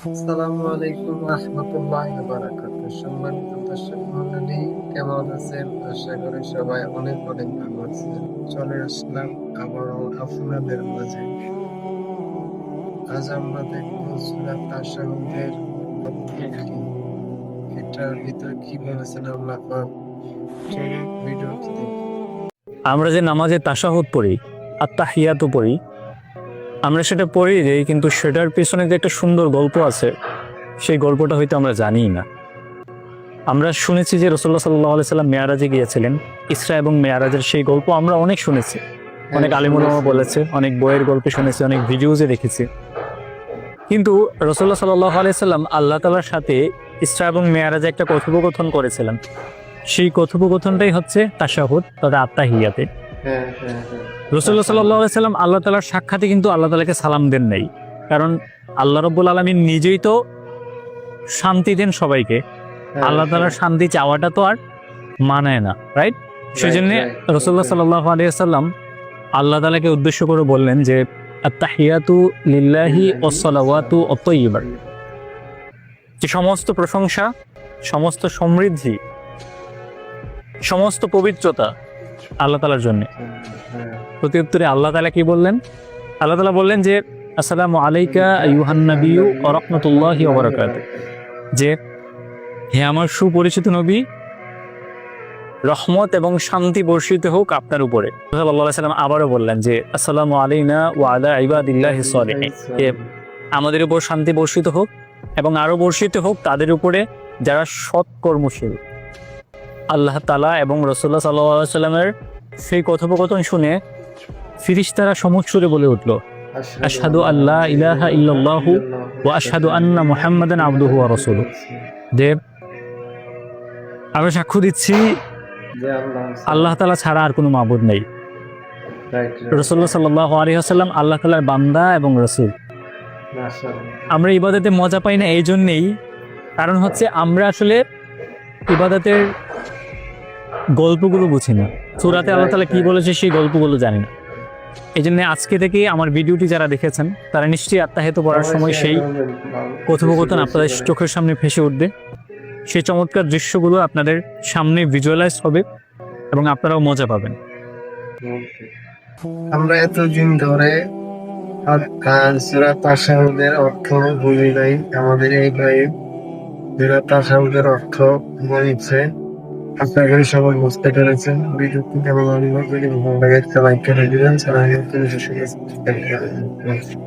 আসসালামু আলাইকুম রাহমাতুল্লাহি ওয়া বারাকাতুহু। সম্মানিত দর্শক মণ্ডলী, কেমন আছেন? আশা করি সবাই অনেক অনেক ভালো আছেন। চলে আসলাম আবারও আপনাদের মাঝে। আজ আমরা দেখব সূরা তাশাহুদের অর্থ কি, এটার ভিতর কি বলেছেন আল্লাহ পাক। চলুন ভিডিওটি দেখি। আমরা যে নামাজে তাশাহুদ পড়ি, আত্তাহিয়াতু পড়ি, আমরা সেটা পড়ি দেই, কিন্তু সেটার পিছনে যে একটা সুন্দর গল্প আছে, সেই গল্পটা হয়তো আমরা জানিই না। আমরা শুনেছি যে রাসূলুল্লাহ সাল্লাল্লাহু আলাইহি সাল্লাম মেয়ারাজে গিয়েছিলেন। ইসরা এবং মেয়ারাজের সেই গল্প আমরা অনেক শুনেছি, অনেক আলিম উলামা বলেছে, অনেক বইয়ের গল্পে শুনেছি, অনেক ভিডিওজে দেখেছি। কিন্তু রাসূলুল্লাহ সাল্লাল্লাহু আলাইহি সাল্লাম আল্লাহ তাআলার সাথে ইসরা এবং মেয়ারাজে একটা কথোপকথন করেছিলেন। সেই কথোপকথনটাই হচ্ছে তাশাহুদ তথা আত্তাহিয়াতে। রাসূলুল্লাহ সাল্লাল্লাহু আলাইহি সাল্লাম আল্লাহ তাআলার সাক্ষাতে কিন্তু আল্লাহ তাআলাকে সালাম দেন নাই, কারণ আল্লাহ রাব্বুল আলামিন নিজেই তো শান্তি দেন সবাইকে। আল্লাহ তাআলার শান্তি চাওয়াটা তো আর মানায় না, রাইট? সেই জন্য রাসূলুল্লাহ সাল্লাল্লাহু আলাইহি সাল্লাম আল্লাহ তাআলাকে উদ্দেশ্য করে বললেন যে আত্তাহিয়াতু লিল্লাহি ওয়াস সালাওয়াতু আত-তাইয়্যিবাত, যে সমস্ত প্রশংসা, সমস্ত সমৃদ্ধি, সমস্ত পবিত্রতা আল্লাহ তাআলার জন্য। প্রত্যুত্তরে আল্লাহ তাআলা কি বললেন? আল্লাহ তাআলা বললেন যে আসসালামু আলাইকা আইয়ুহান নাবিয়্যু ওয়া রাহমাতুল্লাহি ওয়া বারাকাতুহু, যে হে আমার সুপরিচিত নবী, রহমত এবং শান্তি বর্ষিত হোক আপনার উপরে। সাল্লাল্লাহু আলাইহি সাল্লাম আবারও বললেন যে আসসালামু আলাইনা ওয়া আলা ইবাদিল্লাহিস সালিহিন, যে আমাদের উপর শান্তি বর্ষিত হোক এবং আরো বর্ষিত হোক তাদের উপরে যারা সৎ কর্মশীল। আল্লাহ তাআলা এবং রাসূলুল্লাহ সাল্লাল্লাহু আলাইহি সাল্লামের সেই কথোপকথন শুনে ফিরিশতারা সমুচ্চরে বলে উঠল, আশহাদু আল্লা ইলাহা ইল্লাল্লাহু ওয়া আশহাদু আন্না মুহাম্মাদান আবদুহু ওয়া রাসূলুহু, যে আমরা সাক্ষ্য দিচ্ছি আল্লাহ তাআলা ছাড়া আর কোনো মাবুদ নেই। রাসূলুল্লাহ সাল্লাল্লাহু আলাইহি ওয়াসাল্লাম আল্লাহ তাআলার বান্দা এবং রাসূল। আমরা ইবাদতে মজা পাই না এই জন্যেই, কারণ হচ্ছে আমরা আসলে ইবাদতের গল্পগুলো বুঝি না। সূরাতে আল্লাহ তাআলা কি বলেছে সেই গল্পগুলো জানি না। এই জন্য আজকে থেকে আমার ভিডিওটি যারা দেখেছেন তারা নিশ্চয়ই আত্তাহিয়াত পড়ার সময় সেই কথোপকথন আপনাদের চোখের সামনে ভেসে উঠবে। সেই চমৎকার দৃশ্যগুলো আপনাদের সামনে ভিজুয়ালাইজ হবে এবং আপনারাও মজা পাবেন। আমরা এতদিন ধরে সূরা তাশাহুদের অর্থ বুঝি নাই। আমাদের এই ভাই সূরা তাশাহুদের অর্থ বলেছে। আশা করি সবাই বুঝতে পেরেছেন। ভিডিওটি কেমন লাগলো, যদি ভালো লাগে লাইক করে দিবেন। চ্যানেলটি সাবস্ক্রাইব করে দিবেন।